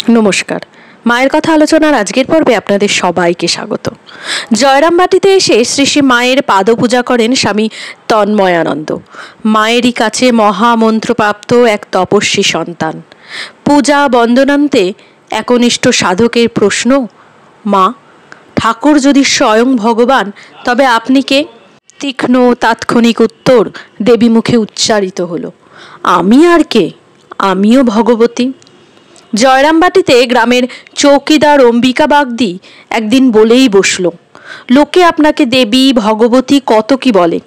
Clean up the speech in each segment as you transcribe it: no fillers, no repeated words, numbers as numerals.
নমস্কার। মায়ের কথা আলোচনার আজকের পর্বে আপনাদের সবাইকে স্বাগত। জয়রামবাটিতে এসে শ্রী শ্রী মায়ের পাদপূজা করেন স্বামী তন্ময়ানন্দ। মায়েরই কাছে মহামন্ত্রপ্রাপ্ত এক তপস্বী সন্তান। পূজা বন্দনান্তে একনিষ্ঠ সাধকের প্রশ্ন, মা, ঠাকুর যদি স্বয়ং ভগবান তবে আপনি কে? তীক্ষ্ণ তাৎক্ষণিক উত্তর দেবী মুখে উচ্চারিত হলো, আমি আর কে? আমিও ভগবতী। জয়রামবাটিতে গ্রামের চৌকিদার অম্বিকা বাগদি একদিন বলেই বসল, লোকে আপনাকে দেবী ভগবতী কত কি বলে,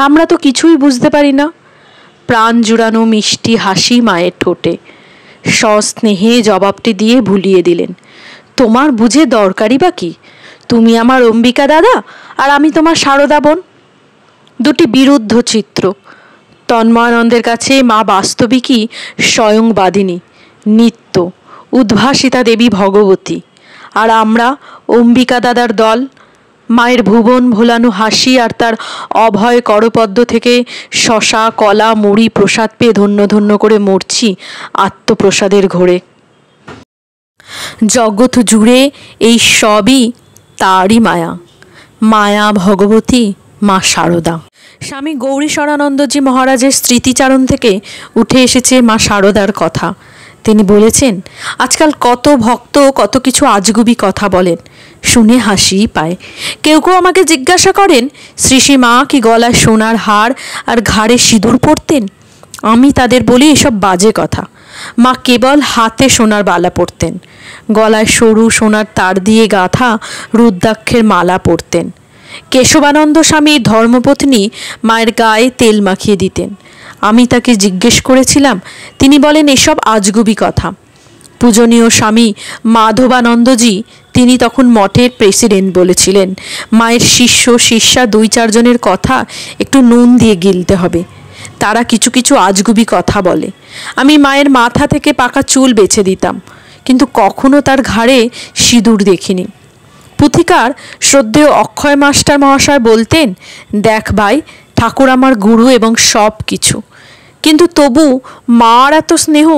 আমরা তো কিছুই বুঝতে পারি না। প্রাণ জুড়ানো মিষ্টি হাসি মায়ের ঠোঁটে। সস্নেহে জবাবটি দিয়ে ভুলিয়ে দিলেন, তোমার বুঝে দরকারই বা কি? তুমি আমার অম্বিকা দাদা আর আমি তোমার সারদা বোন। দুটি বিরুদ্ধ চিত্র। তন্ময়ানন্দের কাছে মা বাস্তবিকই স্বয়ংবাদিনী, নিত্য উদ্ভাসিতা দেবী ভগবতী, আর আমরা অম্বিকা দাদার দল। মায়ের ভুবন ভোলানো হাসি আর তার অভয় করপদ্ম থেকে শশা কলা মুড়ি প্রসাদ পেয়ে ধন্য ধন্য করে মরছি আত্মপ্রসাদের ঘোরে। জগৎ জুড়ে এই সবই তারই মায়া, মায়া ভগবতী মা সারদা। স্বামী গৌরীশরানন্দজি মহারাজের স্মৃতিচারণ থেকে উঠে এসেছে মা সারদার কথা। তিনি বলেছেন, আজকাল কত ভক্ত কত কিছু আজগুবি কথা বলেন, শুনে হাসিই পায়। কেউ কেউ আমাকে জিজ্ঞাসা করেন, শ্রী শ্রী মা কি গলায় সোনার হার আর ঘাড়ে সিঁদুর পরতেন? আমি তাদের বলি, এসব বাজে কথা। মা কেবল হাতে সোনার বালা পরতেন, গলায় সরু সোনার তার দিয়ে গাঁথা রুদ্রাক্ষের মালা পরতেন। কেশবানন্দ স্বামীর ধর্মপত্নী মায়ের গায়ে তেল মাখিয়ে দিতেন। আমি তাকে জিজ্ঞেস করেছিলাম, তিনি বলেন এসব আজগুবি কথা। পূজনীয় স্বামী মাধবানন্দজি, তিনি তখন মঠের প্রেসিডেন্ট, বলেছিলেন, মায়ের শিষ্য শিষ্যা 2-4 জনের কথা একটু নুন দিয়ে গিলতে হবে, তারা কিছু কিছু আজগুবি কথা বলে। আমি মায়ের মাথা থেকে পাকা চুল বেছে দিতাম, কিন্তু কখনো তার ঘাড়ে সিঁদুর দেখিনি। পুথিকার শ্রদ্ধেয় অক্ষয় মাস্টার মহাশয় বলতেন, দেখ ভাই, ঠাকুর আমার গুরু এবং সব কিছু, কিন্তু তবু মার এত স্নেহ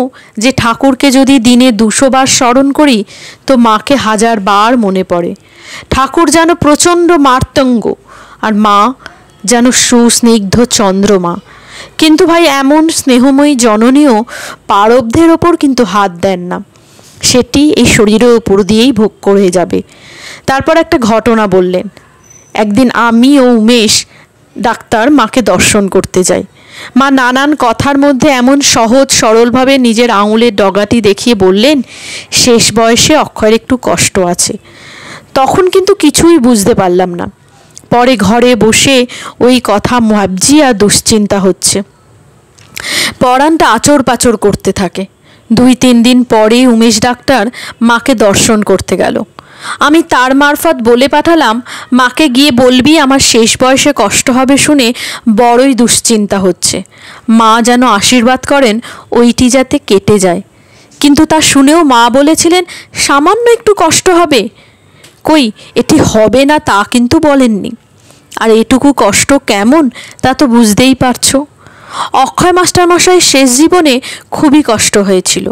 যে ঠাকুরকে যদি দিনে 200 বার স্মরণ করি তো মাকে 1000 বার মনে পড়ে। ঠাকুর যেন প্রচণ্ড মার্তঙ্গ আর মা যেন সুস্নিগ্ধ চন্দ্রমা। কিন্তু ভাই, এমন স্নেহময়ী জননীও পারব্ধের ওপর কিন্তু হাত দেন না, সেটি এই শরীরের ওপর দিয়েই ভোগ করে যাবে। তারপর একটা ঘটনা বললেন। একদিন আমি ও উমেশ ডাক্তার মাকে দর্শন করতে যাই। মা নানান কথার মধ্যে এমন সহজ সরলভাবে নিজের আঙুলের ডগাটি দেখিয়ে বললেন, শেষ বয়সে অক্ষয়ের একটু কষ্ট আছে। তখন কিন্তু কিছুই বুঝতে পারলাম না। পরে ঘরে বসে ওই কথা ভাবছি আর দুশ্চিন্তা হচ্ছে। পরাণটা আচর পাচর করতে থাকে। 2-3 দিন পরে উমেশ ডাক্তার মাকে দর্শন করতে গেল। আমি তার মারফত বলে পাঠালাম, মাকে গিয়ে বলবি আমার শেষ বয়সে কষ্ট হবে শুনে বড়ই দুশ্চিন্তা হচ্ছে, মা যেন আশীর্বাদ করেন ওইটি যাতে কেটে যায়। কিন্তু তা শুনেও মা বলেছিলেন, সামান্য একটু কষ্ট হবে। কই, এটি হবে না তা কিন্তু বলেননি। আর এটুকু কষ্ট কেমন তা তো বুঝতেই পারছো। অক্ষয় মাস্টারমশাইয়ের শেষ জীবনে খুবই কষ্ট হয়েছিল,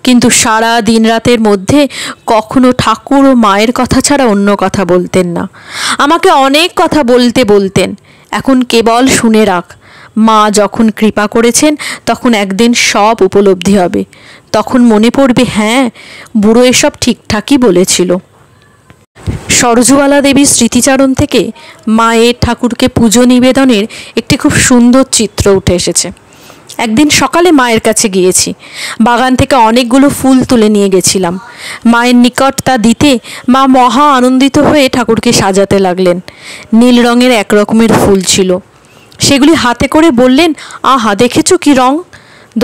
কিন্তু সারা দিন রাতের মধ্যে কখনো ঠাকুর ও মায়ের কথা ছাড়া অন্য কথা বলতেন না। আমাকে অনেক কথা বলতেন, এখন কেবল শুনে রাখ, মা যখন কৃপা করেছেন তখন একদিন সব উপলব্ধি হবে, তখন মনে পড়বে, হ্যাঁ, বুড়ো এসব ঠিকঠাকই বলেছিল। সরজুবালা দেবীর স্মৃতিচারণ থেকে মায়ের ঠাকুরকে পুজো নিবেদনের একটি খুব সুন্দর চিত্র উঠে এসেছে। একদিন সকালে মায়ের কাছে গিয়েছি, বাগান থেকে অনেকগুলো ফুল তুলে নিয়ে গেছিলাম। মায়ের নিকট তা দিতে মা মহা আনন্দিত হয়ে ঠাকুরকে সাজাতে লাগলেন। নীল রঙের এক রকমের ফুল ছিল, সেগুলি হাতে করে বললেন, আহা, দেখেছো কি রং?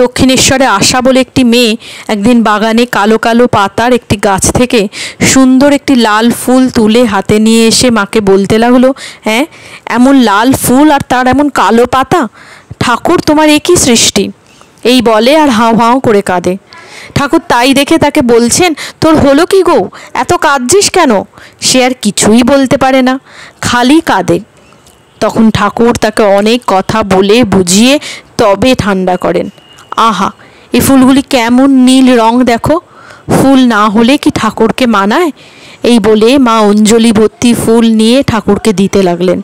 দক্ষিণেশ্বরে আশা বলে একটি মেয়ে একদিন বাগানে কালো কালো পাতার একটি গাছ থেকে সুন্দর একটি লাল ফুল তুলে হাতে নিয়ে এসে মাকে বলতে লাগলো, হ্যাঁ, এমন লাল ফুল আর তার এমন কালো পাতা, ঠাকুর তোমার একই সৃষ্টি। এই বলে আর হাউ হাউ করে কাঁদে। ঠাকুর তাই দেখে তাকে বলছেন, তোর হলো কি গো, এত কাঁদছিস কেন? সে আর কিছুই বলতে পারে না, খালি কাঁদে। তখন ঠাকুর তাকে অনেক কথা বলে বুঝিয়ে তবে ঠান্ডা করেন। আহা, এই ফুলগুলি কেমন নীল রং দেখো, ফুল না হলে কি ঠাকুরকে মানায়? এই বলে মা অঞ্জলি ভর্তি ফুল নিয়ে ঠাকুরকে দিতে লাগলেন।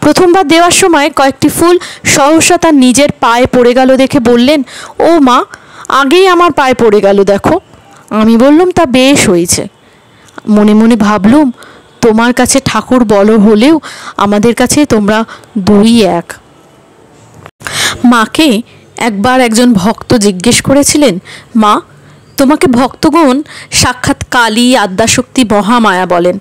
প্রথমবার দেওয়ার সময় কয়েকটি ফুল সহসা তার নিজের পায়ে পড়ে গেল দেখে বললেন, ও মা, আগেই আমার পায়ে পড়ে গেল দেখো। আমি বললাম, তা বেশ হয়েছে। মনে মনে ভাবলুম, তোমার কাছে ঠাকুর বড় হলেও আমাদের কাছে তোমরা দুই এক। মাকে একবার একজন ভক্ত জিজ্ঞেস করেছিলেন, মা, তোমাকে ভক্তগণ সাক্ষাৎ কালী, আদ্যাশক্তি, মহামায়া বলেন,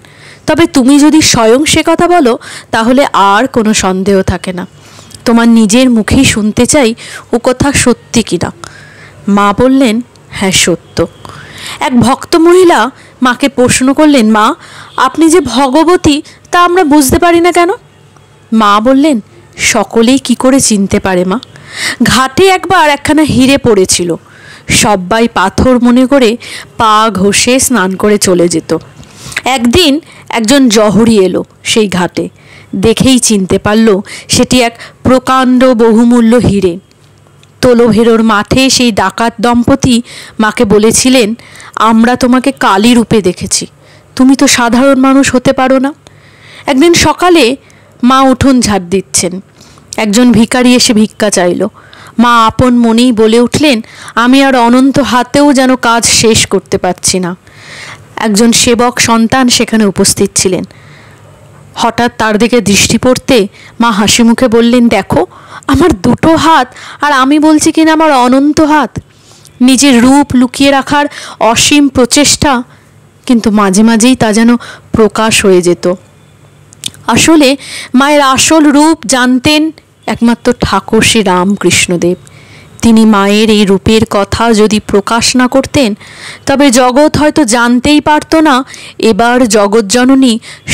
তবে তুমি যদি স্বয়ং সে কথা বলো তাহলে আর কোনো সন্দেহ থাকে না। তোমার নিজের মুখেই শুনতে চাই ও কথা সত্যি কিনা। মা বললেন, হ্যাঁ সত্য। এক ভক্ত মহিলা মাকে প্রশ্ন করলেন, মা, আপনি যে ভগবতী তা আমরা বুঝতে পারি না কেন? মা বললেন, সকলেই কি করে চিনতে পারে মা? ঘাটে একবার একখানা হিরে পড়েছিল, সবাই পাথর মনে করে পা ঘষে স্নান করে চলে যেত। একদিন একজন জহরি এলো সেই ঘাটে, দেখেই চিনতে পারল সেটি এক প্রকাণ্ড বহুমূল্য হিরে। তোলভেরোর মাঠে সেই ডাকাত দম্পতি মাকে বলেছিলেন, আমরা তোমাকে কালী রূপে দেখেছি, তুমি তো সাধারণ মানুষ হতে পারো না। একদিন সকালে মা উঠোন ঝাড় দিচ্ছেন, একজন ভিখারি এসে ভিক্ষা চাইল। মা আপন মনেই বলে উঠলেন, আমি আর অনন্ত হাতেও যেন কাজ শেষ করতে পারছি না। একজন সেবক সন্তান সেখানে উপস্থিত ছিলেন। হঠাৎ তার দিকে দৃষ্টি পড়তে মা হাসি মুখে বললেন, দেখো, আমার দুটো হাত, আর আমি বলছি কিনা আমার অনন্ত হাত। নিজের রূপ লুকিয়ে রাখার অসীম প্রচেষ্টা, কিন্তু মাঝে মাঝেই তা যেন প্রকাশ হয়ে যেত। আসলে মায়ের আসল রূপ জানতেন একমাত্র ঠাকুর শ্রী রামকৃষ্ণদেব। তিনি মায়ের এই রূপের কথা যদি প্রকাশ না করতেন তবে জগৎ হয়তো জানতেই পারত না এবার জগৎজননী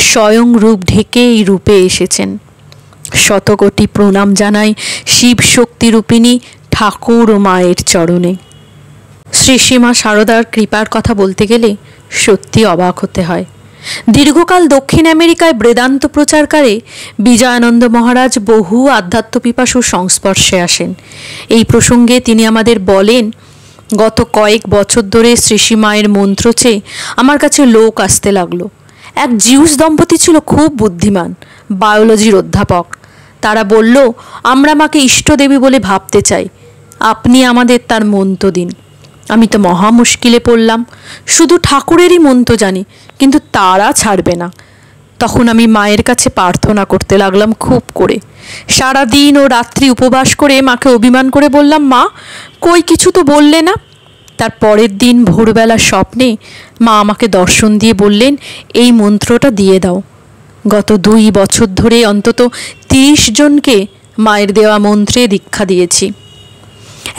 স্বয়ং রূপ ঢেকে এই রূপে এসেছেন। শতকোটি প্রণাম জানাই শিব শক্তি রূপিণী ঠাকুর ও মায়ের চরণে। শ্রী শ্রীমা শারদার কৃপার কথা বলতে গেলে সত্যি অবাক হতে হয়। দীর্ঘকাল দক্ষিণ আমেরিকায় বেদান্ত প্রচারকারে বিজয়ানন্দ মহারাজ বহু আধ্যাত্মপিপাসুর সংস্পর্শে আসেন। এই প্রসঙ্গে তিনি আমাদের বলেন, গত কয়েক বছর ধরে শ্রী মায়ের মন্ত্র চেয়ে আমার কাছে লোক আসতে লাগলো। এক জিউস দম্পতি ছিল, খুব বুদ্ধিমান, বায়োলজির অধ্যাপক। তারা বলল, আমরা মাকে ইষ্টদেবী বলে ভাবতে চাই, আপনি আমাদের তার মন্ত্র দিন। আমি তো মহা মুশকিলে পড়লাম, শুধু ঠাকুরেরই মন্ত্র জানি, কিন্তু তারা ছাড়বে না। তখন আমি মায়ের কাছে প্রার্থনা করতে লাগলাম খুব করে। সারা দিন ও রাত্রি উপবাস করে মাকে অভিমান করে বললাম, মা, কই কিছু তো বললে না। তার পরের দিন ভোরবেলা স্বপ্নে মা আমাকে দর্শন দিয়ে বললেন, এই মন্ত্রটা দিয়ে দাও। গত 2 বছর ধরে অন্তত 30 জনকে মায়ের দেওয়া মন্ত্রে দীক্ষা দিয়েছি।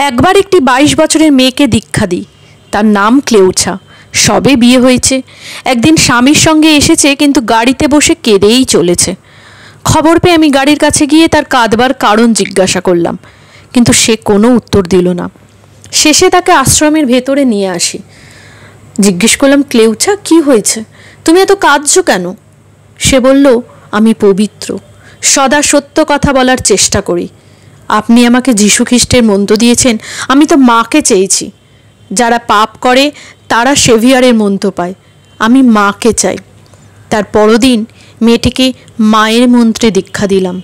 একবার একটি 22 বছরের মেয়েকে দীক্ষা দিই, তার নাম ক্লেউছা, সবে বিয়ে হয়েছে। একদিন স্বামীর সঙ্গে এসেছে, কিন্তু গাড়িতে বসে কেঁদেই চলেছে। খবর পেয়ে আমি গাড়ির কাছে গিয়ে তার কাঁদবার কারণ জিজ্ঞাসা করলাম, কিন্তু সে কোনো উত্তর দিল না। শেষে তাকে আশ্রমের ভেতরে নিয়ে আসি। জিজ্ঞেস করলাম, ক্লেউছা, কি হয়েছে, তুমি এত কাঁদছো কেন? সে বলল, আমি পবিত্র, সদা সত্য কথা বলার চেষ্টা করি। আপনি আমাকে যীশু খ্রিস্টের মন্ত্র দিয়েছেন, আমি তো মাকে চেয়েছি। যারা পাপ করে তারা সেভিয়ারের মন্ত্র পায়, আমি মাকে চাই। তার পরদিন মেয়েটিকে মায়ের মন্ত্রে দীক্ষা দিলাম।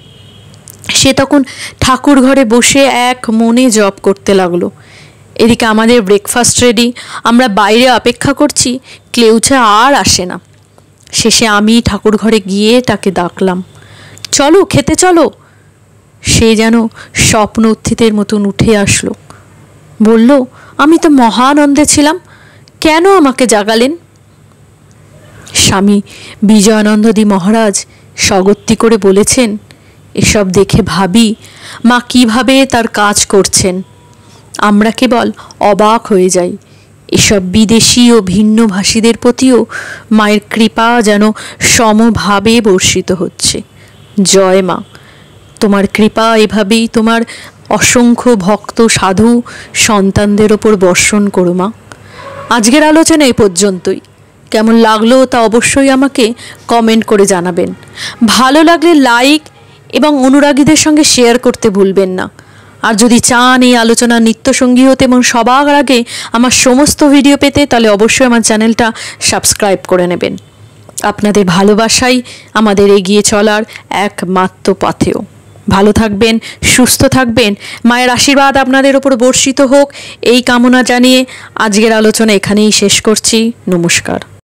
সে তখন ঠাকুর ঘরে বসে এক মনে জপ করতে লাগলো। এদিকে আমাদের ব্রেকফাস্ট রেডি, আমরা বাইরে অপেক্ষা করছি, ক্লেউছা আর আসে না। শেষে আমি ঠাকুর ঘরে গিয়ে তাকে ডাকলাম, চলো খেতে চলো। সে যেন স্বপ্ন উত্থিতের মতন উঠে আসলো, বলল, আমি তো মহানন্দে ছিলাম, কেন আমাকে জাগালেন? স্বামী বিজয়ানন্দজি মহারাজ স্বগত্যি করে বলেছেন, এসব দেখে ভাবি মা কিভাবে তার কাজ করছেন। আমরা কেবল অবাক হয়ে যাই। এসব বিদেশি ও ভিন্নভাষীদের প্রতিও মায়ের কৃপা যেন সমভাবে বর্ষিত হচ্ছে। জয় মা, তোমার কৃপা এভাবেই তোমার অসংখ্য ভক্ত সাধু সন্তানদের ওপর বর্ষণ করো মা। আজকের আলোচনা এই পর্যন্তই। কেমন লাগলো তা অবশ্যই আমাকে কমেন্ট করে জানাবেন। ভালো লাগলে লাইক এবং অনুরাগীদের সঙ্গে শেয়ার করতে ভুলবেন না। আর যদি চান এই আলোচনার নিত্যসঙ্গী হতে এবং সবার আগে আমার সমস্ত ভিডিও পেতে, তাহলে অবশ্যই আমার চ্যানেলটা সাবস্ক্রাইব করে নেবেন। আপনাদের ভালোবাসাই আমাদের এগিয়ে চলার একমাত্র পথেও। ভালো থাকবেন, সুস্থ থাকবেন, মায়ের আশীর্বাদ আপনাদের ওপর বর্ষিত হোক এই কামনা জানিয়ে আজকের আলোচনা এখানেই শেষ করছি। নমস্কার।